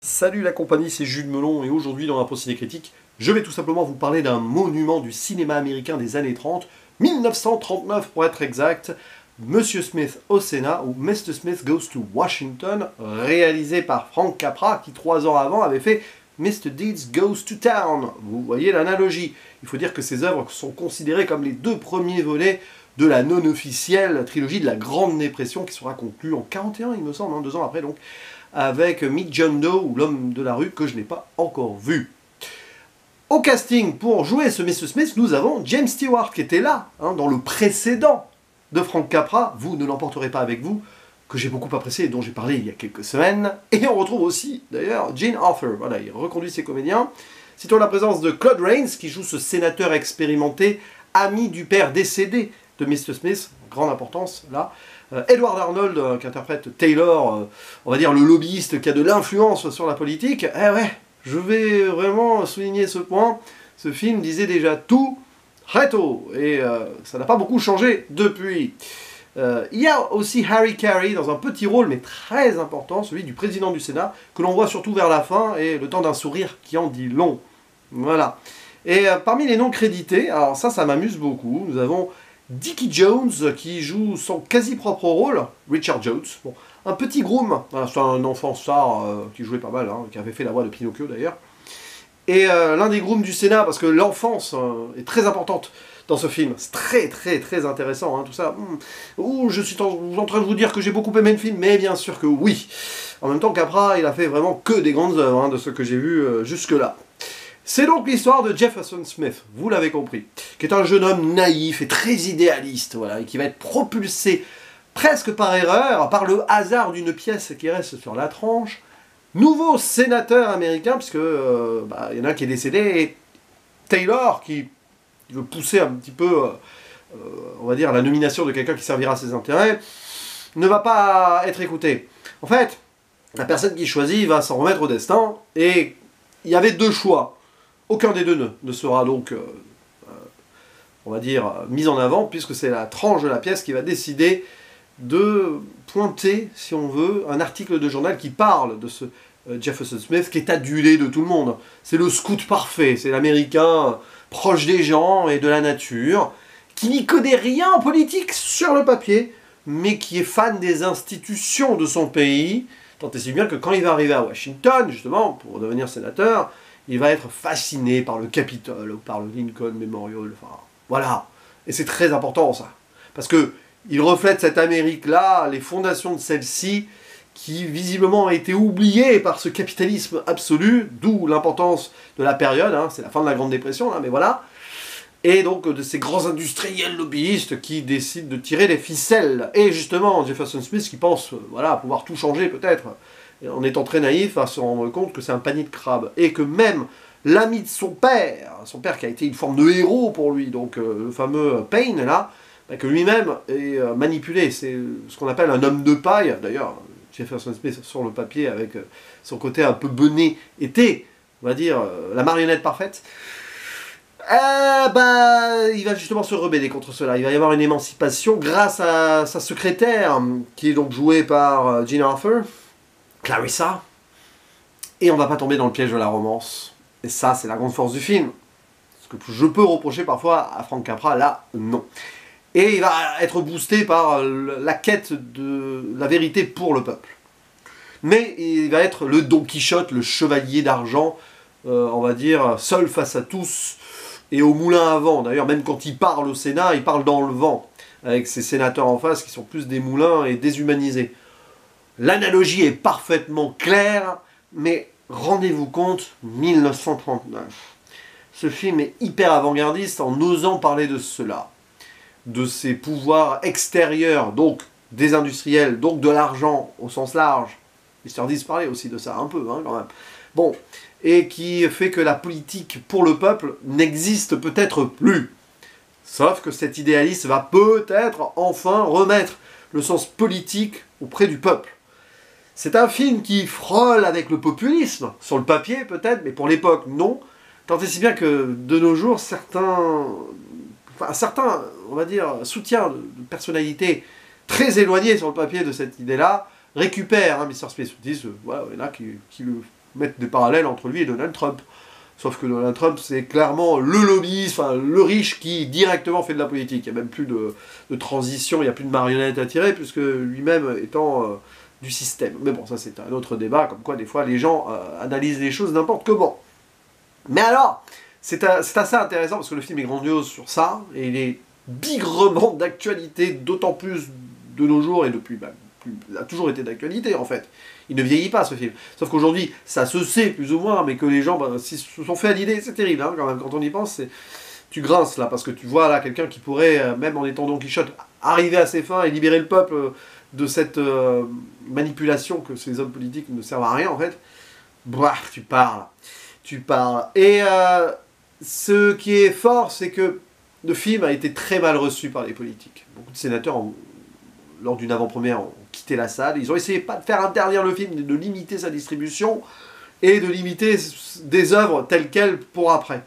Salut la compagnie, c'est Jules Melon et aujourd'hui dans la Ciné Critique, je vais tout simplement vous parler d'un monument du cinéma américain des années 30, 1939 pour être exact, Monsieur Smith au Sénat ou Mr. Smith Goes to Washington, réalisé par Frank Capra qui 3 ans avant avait fait Mr. Deeds Goes to Town. Vous voyez l'analogie. Il faut dire que ces œuvres sont considérées comme les deux premiers volets de la non-officielle trilogie de la Grande Dépression qui sera conclue en 41 il me semble, 2 ans après donc, avec Meet John Doe ou l'homme de la rue que je n'ai pas encore vu. Au casting pour jouer ce Mr. Smith, nous avons James Stewart qui était là, dans le précédent de Frank Capra, vous ne l'emporterez pas avec vous, que j'ai beaucoup apprécié et dont j'ai parlé il y a quelques semaines. Et on retrouve aussi d'ailleurs Gene Arthur, voilà, il reconduit ses comédiens. Citons la présence de Claude Rains qui joue ce sénateur expérimenté, ami du père décédé de Mr. Smith, grande importance là. Edward Arnold qui interprète Taylor, on va dire le lobbyiste qui a de l'influence sur la politique. Eh ouais, je vais vraiment souligner ce point. Ce film disait déjà tout très tôt et ça n'a pas beaucoup changé depuis. Il y a aussi Harry Carey dans un petit rôle mais très important, celui du président du Sénat, que l'on voit surtout vers la fin et le temps d'un sourire qui en dit long. Voilà. Et parmi les noms crédités, alors ça m'amuse beaucoup, nous avons Dickie Jones qui joue son quasi-propre rôle, Richard Jones, bon, un petit groom, c'est un enfant star qui jouait pas mal, qui avait fait la voix de Pinocchio d'ailleurs, et l'un des grooms du Sénat, parce que l'enfance est très importante dans ce film, c'est très intéressant, tout ça. Ouh, je suis en train de vous dire que j'ai beaucoup aimé le film, mais bien sûr que oui. En même temps, Capra, il a fait vraiment que des grandes œuvres, de ce que j'ai vu jusque-là. C'est donc l'histoire de Jefferson Smith, vous l'avez compris, qui est un jeune homme naïf et très idéaliste, voilà, et qui va être propulsé presque par erreur, par le hasard d'une pièce qui reste sur la tranche, nouveau sénateur américain, puisque y en a un qui est décédé, et Taylor, qui veut pousser un petit peu, on va dire, la nomination de quelqu'un qui servira à ses intérêts, ne va pas être écouté. En fait, la personne qui choisit va s'en remettre au destin, et il y avait deux choix. Aucun des deux ne sera donc, on va dire, mis en avant, puisque c'est la tranche de la pièce qui va décider de pointer, si on veut, un article de journal qui parle de ce Jefferson Smith, qui est adulé de tout le monde. C'est le scout parfait, c'est l'Américain proche des gens et de la nature, qui n'y connaît rien en politique sur le papier, mais qui est fan des institutions de son pays, tant et si bien que quand il va arriver à Washington, justement, pour devenir sénateur, il va être fasciné par le Capitole ou par le Lincoln Memorial, enfin, voilà. Et c'est très important, ça. Parce que il reflète cette Amérique-là, les fondations de celle-ci, qui visiblement ont été oubliées par ce capitalisme absolu, d'où l'importance de la période, c'est la fin de la Grande Dépression, mais voilà. Et donc de ces grands industriels lobbyistes qui décident de tirer les ficelles. Et justement, Jefferson Smith qui pense, voilà, pouvoir tout changer peut-être, en étant très naïf, à se rendre compte que c'est un panier de crabes. Et que même l'ami de son père qui a été une forme de héros pour lui, donc le fameux Payne, là, que lui-même est manipulé. C'est ce qu'on appelle un homme de paille. D'ailleurs, Jefferson Smith, sur le papier, avec son côté un peu bené, était, on va dire, la marionnette parfaite. Il va justement se rebeller contre cela. Il va y avoir une émancipation grâce à sa secrétaire, qui est donc jouée par Jean Arthur, Clarissa, et on va pas tomber dans le piège de la romance. Et ça, c'est la grande force du film. Ce que je peux reprocher parfois à Frank Capra, là, non. Et il va être boosté par la quête de la vérité pour le peuple. Mais il va être le Don Quichotte, le chevalier d'argent, on va dire, seul face à tous, et au moulin à vent. D'ailleurs, même quand il parle au Sénat, il parle dans le vent, avec ses sénateurs en face qui sont plus des moulins et déshumanisés. L'analogie est parfaitement claire, mais rendez-vous compte, 1939. Ce film est hyper avant-gardiste en osant parler de cela, de ses pouvoirs extérieurs, donc des industriels, donc de l'argent au sens large. Mr. Deeds parlait aussi de ça un peu, quand même. Bon, et qui fait que la politique pour le peuple n'existe peut-être plus. Sauf que cet idéaliste va peut-être enfin remettre le sens politique auprès du peuple. C'est un film qui frôle avec le populisme, sur le papier peut-être, mais pour l'époque non, tant et si bien que de nos jours, certains, on va dire, soutiens de personnalités très éloignées sur le papier de cette idée-là, récupèrent Mr. Smith, disent, voilà, il y en a qui le mettre des parallèles entre lui et Donald Trump. Sauf que Donald Trump, c'est clairement le lobbyiste, enfin le riche qui directement fait de la politique. Il n'y a même plus de transition, il n'y a plus de marionnettes à tirer, puisque lui-même étant du système. Mais bon, ça c'est un autre débat, comme quoi des fois les gens analysent les choses n'importe comment. Mais alors, c'est assez intéressant, parce que le film est grandiose sur ça, et il est bigrement d'actualité, d'autant plus de nos jours, et depuis... il a toujours été d'actualité en fait. Il ne vieillit pas ce film. Sauf qu'aujourd'hui, ça se sait plus ou moins, mais que les gens s'y se sont fait à l'idée, c'est terrible hein, quand même. Quand on y pense, tu grinces là, parce que tu vois là quelqu'un qui pourrait, même en étant Don Quichotte, arriver à ses fins et libérer le peuple de cette manipulation que ces hommes politiques ne servent à rien en fait. Bref, tu parles. Tu parles. Et ce qui est fort, c'est que le film a été très mal reçu par les politiques. Beaucoup de sénateurs lors d'une avant-première, ont quitté la salle. Ils ont essayé pas de faire interdire le film, mais de limiter sa distribution et de limiter des œuvres telles quelles pour après.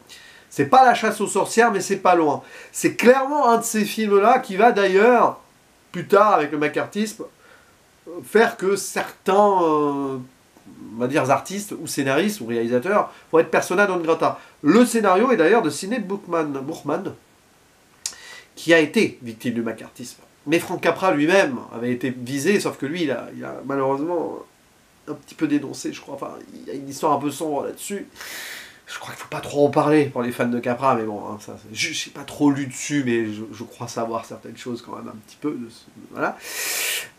C'est pas La chasse aux sorcières, mais c'est pas loin. C'est clairement un de ces films-là qui va d'ailleurs, plus tard avec le macartisme, faire que certains, on va dire artistes ou scénaristes ou réalisateurs vont être persona non grata. Le scénario est d'ailleurs de Sidney Bookman, qui a été victime du macartisme. Mais Frank Capra lui-même avait été visé, sauf que lui, il a malheureusement un petit peu dénoncé, je crois. Enfin, il y a une histoire un peu sombre là-dessus. Je crois qu'il ne faut pas trop en parler pour les fans de Capra, mais bon, hein, ça, je n'ai pas trop lu dessus, mais je crois savoir certaines choses quand même un petit peu. Voilà.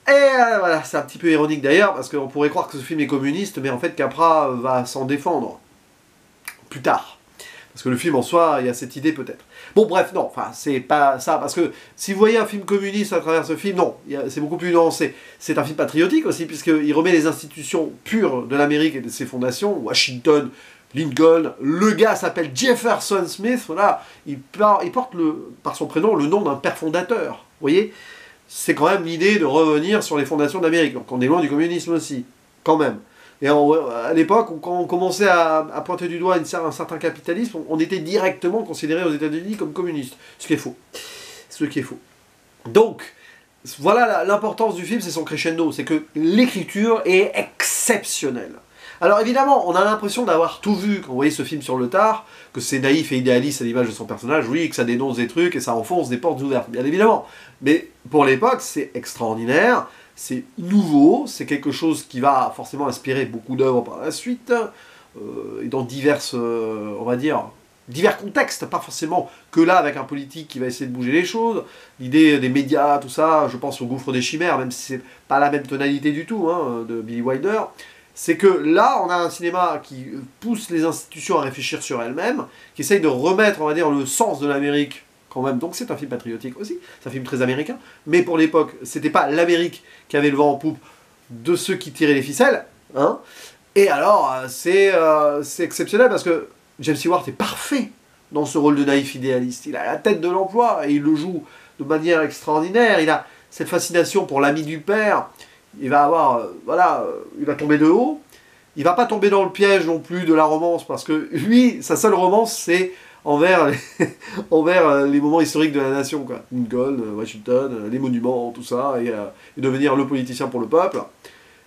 Et voilà, c'est un petit peu ironique d'ailleurs, parce qu'on pourrait croire que ce film est communiste, mais en fait Capra va s'en défendre plus tard. Parce que le film en soi, il y a cette idée peut-être. Bon bref, non, enfin c'est pas ça, parce que si vous voyez un film communiste à travers ce film, non, c'est beaucoup plus nuancé. C'est un film patriotique aussi, puisqu'il remet les institutions pures de l'Amérique et de ses fondations, Washington, Lincoln, le gars s'appelle Jefferson Smith, voilà, il porte par son prénom le nom d'un père fondateur, vous voyez. C'est quand même l'idée de revenir sur les fondations de l'Amérique, donc on est loin du communisme aussi, quand même. Et à l'époque, quand on commençait à pointer du doigt un certain capitalisme, on était directement considéré aux États-Unis comme communiste. Ce qui est faux. Ce qui est faux. Donc, voilà l'importance du film, c'est son crescendo. C'est que l'écriture est exceptionnelle. Alors évidemment, on a l'impression d'avoir tout vu quand vous voyez ce film sur le tard, que c'est naïf et idéaliste à l'image de son personnage, oui, que ça dénonce des trucs et ça enfonce des portes ouvertes, bien évidemment. Mais pour l'époque, c'est extraordinaire. C'est nouveau, c'est quelque chose qui va forcément inspirer beaucoup d'œuvres par la suite, et dans diverses, on va dire, divers contextes, pas forcément que là avec un politique qui va essayer de bouger les choses, l'idée des médias, tout ça, je pense au Gouffre des Chimères, même si c'est pas la même tonalité du tout, hein, de Billy Wilder, c'est que là, on a un cinéma qui pousse les institutions à réfléchir sur elles-mêmes, qui essaye de remettre, on va dire, le sens de l'Amérique quand même. Donc c'est un film patriotique aussi, c'est un film très américain, mais pour l'époque, c'était pas l'Amérique qui avait le vent en poupe de ceux qui tiraient les ficelles, hein. Et alors, c'est exceptionnel parce que James Stewart est parfait dans ce rôle de naïf idéaliste. Il a la tête de l'emploi et il le joue de manière extraordinaire. Il a cette fascination pour l'ami du père. Il va avoir, voilà, il va tomber de haut. Il va pas tomber dans le piège non plus de la romance parce que lui, sa seule romance, c'est envers les moments historiques de la nation, quoi. Lincoln, Washington, les monuments, tout ça, et devenir le politicien pour le peuple.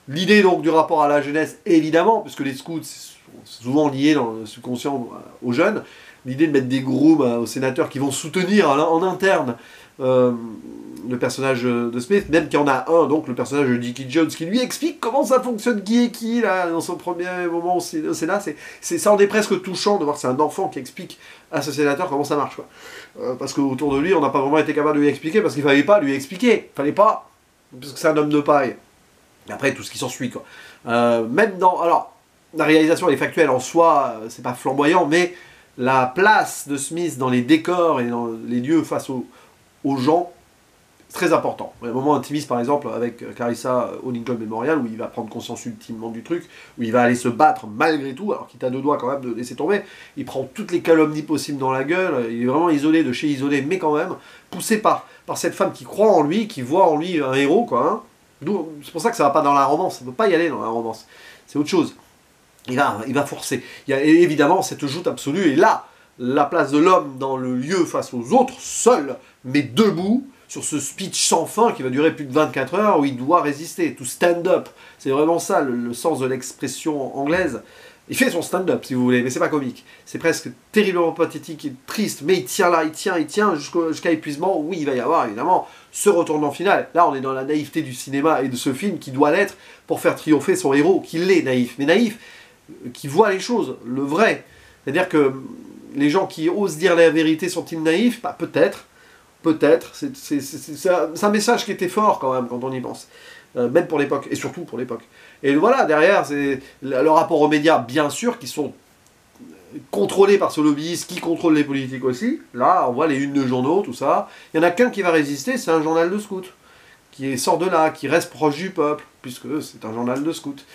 L'idée donc du rapport à la jeunesse, évidemment, puisque les scouts sont souvent liés dans le subconscient aux jeunes, l'idée de mettre des grooms aux sénateurs qui vont soutenir en interne le personnage de Smith, même qu'il y en a un, donc le personnage de Dickie Jones, qui lui explique comment ça fonctionne, qui est qui, là, dans son premier moment au Sénat. Ça en est presque touchant de voir que c'est un enfant qui explique à ce sénateur comment ça marche, quoi. Parce qu'autour de lui, on n'a pas vraiment été capable de lui expliquer, parce qu'il fallait pas lui expliquer, fallait pas, parce que c'est un homme de paille. Et après, tout ce qui s'ensuit, quoi. Même dans... Alors, la réalisation, elle est factuelle en soi, c'est pas flamboyant, mais la place de Smith dans les décors et dans les lieux face aux gens, c'est très important. Il y a un moment intimiste, par exemple, avec Clarissa au Lincoln Memorial, où il va prendre conscience ultimement du truc, où il va aller se battre malgré tout, alors qu'il t'a deux doigts quand même de laisser tomber. Il prend toutes les calomnies possibles dans la gueule, il est vraiment isolé de chez isolé, mais quand même, poussé par cette femme qui croit en lui, qui voit en lui un héros, quoi, hein. C'est pour ça que ça va pas dans la romance, ça ne peut pas y aller dans la romance. C'est autre chose. Il va forcer. Il y a évidemment cette joute absolue, et là, la place de l'homme dans le lieu face aux autres, seul, mais debout, sur ce speech sans fin qui va durer plus de 24 heures où il doit résister, to stand up. C'est vraiment ça le sens de l'expression anglaise. Il fait son stand-up, si vous voulez, mais c'est pas comique. C'est presque terriblement pathétique et triste, mais il tient là, il tient jusqu'à épuisement. Oui, il va y avoir évidemment ce retournement final. Là, on est dans la naïveté du cinéma et de ce film qui doit l'être pour faire triompher son héros, qui l'est naïf. Mais naïf, qui voit les choses, le vrai. C'est-à-dire que les gens qui osent dire la vérité sont-ils naïfs? Bah, peut-être. Peut-être. C'est un message qui était fort quand même quand on y pense. Même pour l'époque, et surtout pour l'époque. Et voilà, derrière, c'est le rapport aux médias, bien sûr, qui sont contrôlés par ce lobbyiste qui contrôle les politiques aussi. Là, on voit les unes de journaux, tout ça. Il n'y en a qu'un qui va résister, c'est un journal de scout, qui sort de là, qui reste proche du peuple, puisque c'est un journal de scout.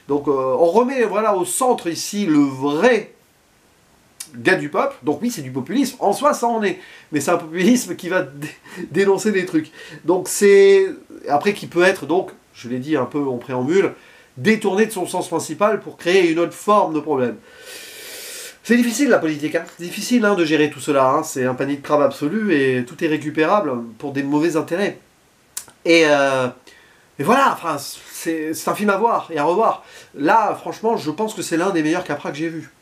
Donc on remet voilà, au centre ici le vrai gars du peuple. Donc oui, c'est du populisme, en soi ça en est, mais c'est un populisme qui va dénoncer des trucs. Donc c'est... Après qui peut être, donc, je l'ai dit un peu en préambule, détourné de son sens principal pour créer une autre forme de problème. C'est difficile la politique, hein. C'est difficile de gérer tout cela, hein. C'est un panier de crabe absolu et tout est récupérable pour des mauvais intérêts. Et voilà, enfin, c'est un film à voir et à revoir. Là, franchement, je pense que c'est l'un des meilleurs Capra que j'ai vu.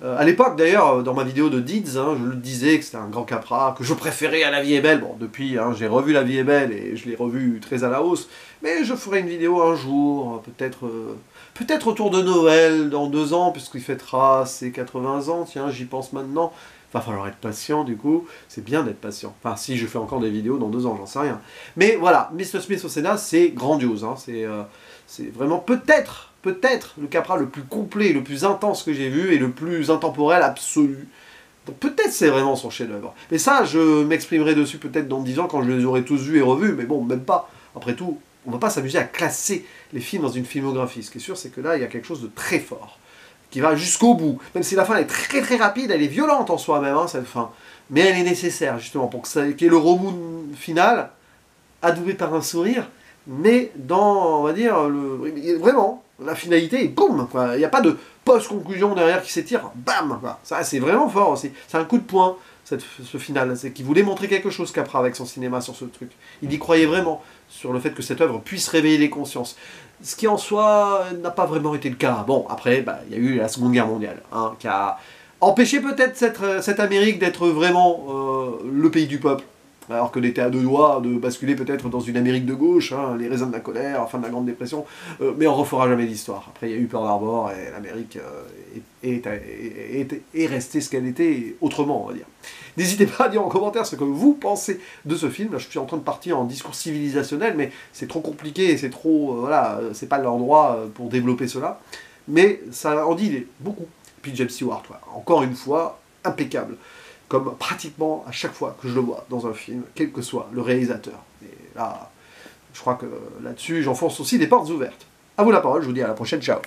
À l'époque, d'ailleurs, dans ma vidéo de Deeds, je le disais que c'était un grand Capra, que je préférais à La Vie est belle. Bon, depuis, j'ai revu La Vie est belle et je l'ai revu très à la hausse. Mais je ferai une vidéo un jour, peut-être autour de Noël, dans 2 ans, puisqu'il fêtera ses 80 ans. Tiens, j'y pense maintenant. Il va falloir être patient, du coup. C'est bien d'être patient. Enfin, si je fais encore des vidéos dans 2 ans, j'en sais rien. Mais voilà, Mr. Smith au Sénat, c'est grandiose. Hein. C'est vraiment peut-être le Capra le plus complet, le plus intense que j'ai vu et le plus intemporel absolu. Donc peut-être c'est vraiment son chef-d'œuvre. Mais ça, je m'exprimerai dessus peut-être dans 10 ans quand je les aurai tous vus et revus, mais bon, même pas. Après tout, on ne va pas s'amuser à classer les films dans une filmographie. Ce qui est sûr, c'est que là, il y a quelque chose de très fort, qui va jusqu'au bout. Même si la fin est très très rapide, elle est violente en soi-même, hein, cette fin. Mais elle est nécessaire, justement, pour qu'il y ait le remous final, adoubé par un sourire, mais dans, on va dire, vraiment, la finalité, boum, quoi. Il n'y a pas de post-conclusion derrière qui s'étire, bam, quoi. Ça, c'est vraiment fort aussi. C'est un coup de poing, ce final. C'est qu'il voulait montrer quelque chose Capra avec son cinéma sur ce truc. Il y croyait vraiment sur le fait que cette œuvre puisse réveiller les consciences. Ce qui en soi n'a pas vraiment été le cas. Bon, après, il y a eu la Seconde Guerre mondiale, hein, qui a empêché peut-être cette Amérique d'être vraiment le pays du peuple. Alors qu'elle était à 2 doigts de basculer peut-être dans une Amérique de gauche, hein, les raisins de la colère, fin de la Grande Dépression, mais on ne refera jamais l'histoire. Après, il y a eu Pearl Harbor et l'Amérique est restée ce qu'elle était autrement, on va dire. N'hésitez pas à dire en commentaire ce que vous pensez de ce film. Là, je suis en train de partir en discours civilisationnel, mais c'est trop compliqué, c'est trop... voilà, c'est pas l'endroit pour développer cela. Mais ça en dit beaucoup. Puis James Stewart, encore une fois, impeccable. Comme pratiquement à chaque fois que je le vois dans un film, quel que soit le réalisateur. Et là, je crois que là-dessus, j'enfonce aussi des portes ouvertes. À vous la parole, je vous dis à la prochaine, ciao.